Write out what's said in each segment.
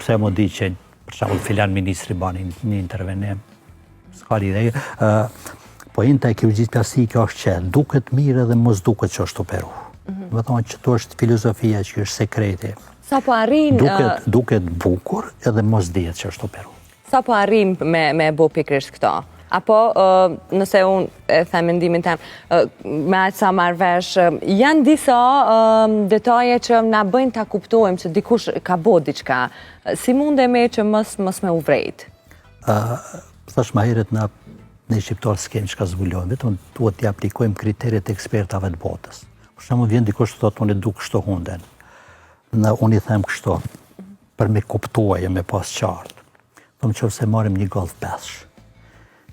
pse më di që për shembull filan ministri bani një intervenim, s'ka lidhje. Po e kirurgjisë plastike është që duket mirë edhe mos duket që është operu. Do të thonë që to është filozofia që është sekreti. Sa po arrin duket bukur edhe mos dihet që është operu. Sa po arrim me bo pikërisht këto? Apo, nëse unë e them mendimin tem, me aqë sa marrë vesh, janë disa detaje që na bëjnë ta kuptojmë që dikush ka bo diçka. Si mundemi që mos me uvrejt? Thash ma heret në shqiptarë s'kem që ka zbulojnë, vetëm duhet t'i aplikojmë kriteret e ekspertave të botës. Për shembull vjen dikush të thotë unë duk kështu hunden. Unë i them kështu, për me kuptuaj e me pas qartë. Thëmë që se marim një gallë peshë.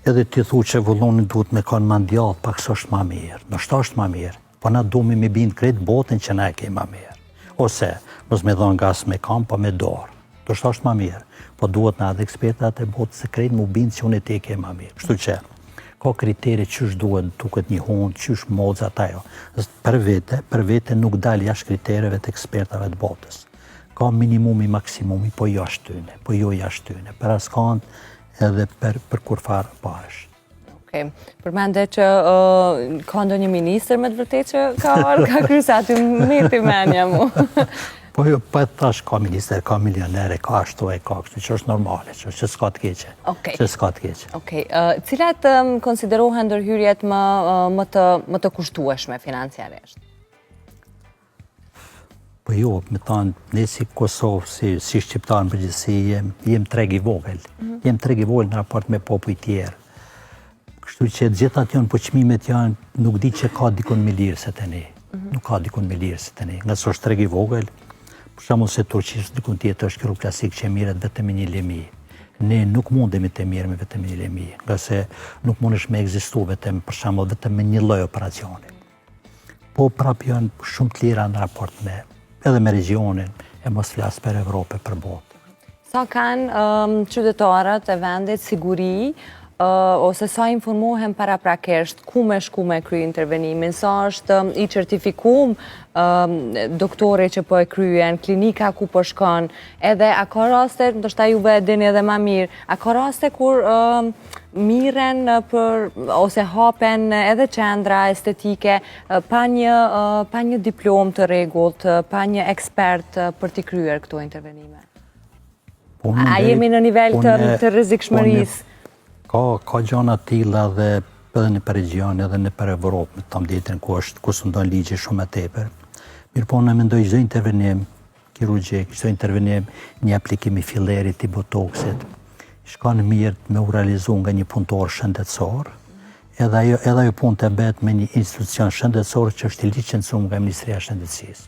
Edhe ti thu që vullonin duhet me kanë mandjallë, pak së është ma mirë. Nështë është ma mirë, po na duhemi me bindë kretë botën që na e kej ma mirë. Ose, mos me dhonë gas me kam, pa me dorë. Nështë është ma mirë, po duhet na edhe ekspertat e botës se kretë mu bindë që unë e ti e kej ma mirë. Kështu që, ka kriteri qysh duhet duket një hundë, qysh moza tajo. Për vete nuk dalë jashtë kritereve të ekspertave të botës. Ka minimumi, maksimumi, po jashtë tyne, po jo jashtë tyne. Për askant edhe për kur farë parësh. Okej. Përmende që ka ndo një minister me të vërtet që ka krysa aty mirë menja mu. Po jo, po e thash ka minister, ka milionere, ka ashtu e ka kështu, që është normale, që s'ka të keqe. Që s'ka të keqe. Okej. Cilat konsiderohen ndërhyrjet më të kushtueshme financiarisht? Po jo, me thanë, ne si Kosovë, si shqiptarë në përgjithësi, jem treg i vogël. Jem treg i vogël në raport me popuj tjerë. Kështu që gjithat janë, po çmimet janë, nuk di që ka dikun me lirë se të ne. Nuk ka dikun me lirë se të ne. Nga së është treg i vogël, për shembull se Turqisht dikun tjetër është kirurg plastik që miret vetëm me një lemi. Ne nuk mundemi të mirë me vetëm me një lemi, nga se nuk mundesh me ekzistu vetëm, për shembull, vetëm me një lloj operacioni. Po prap janë shumë të lira në raport me edhe me regionin, e mos flas për Evropë, për botë. Sa kanë qytetarët e vendit siguri, ose sa informohen paraprakisht ku me shku me kry intervenimin, sa është i certifikum doktore që po e kryen, klinika ku po shkon, edhe a ka raste, ndoshta juve e dini edhe ma mirë, a ka raste kur miren ose hapen edhe qendra estetike pa një diplom të rregullt, pa një ekspert për t'i kryer këto intervenime? A jemi në nivel të rrezikshmërisë? Ka gjana tilla dhe edhe në për region, edhe në për Evropë, tam ditën ku së ndonë ligje shumë e tepër. Mirë po në mendoj çdo intervenim kirurgjik, çdo intervenim një aplikim i fillerit, i botoksit, shkon mirë me u realizu nga një punëtor shëndetësor, edhe ajo punë të bet me një institucion shëndetësor që është i licencuar nga Ministria e Shëndetësisë.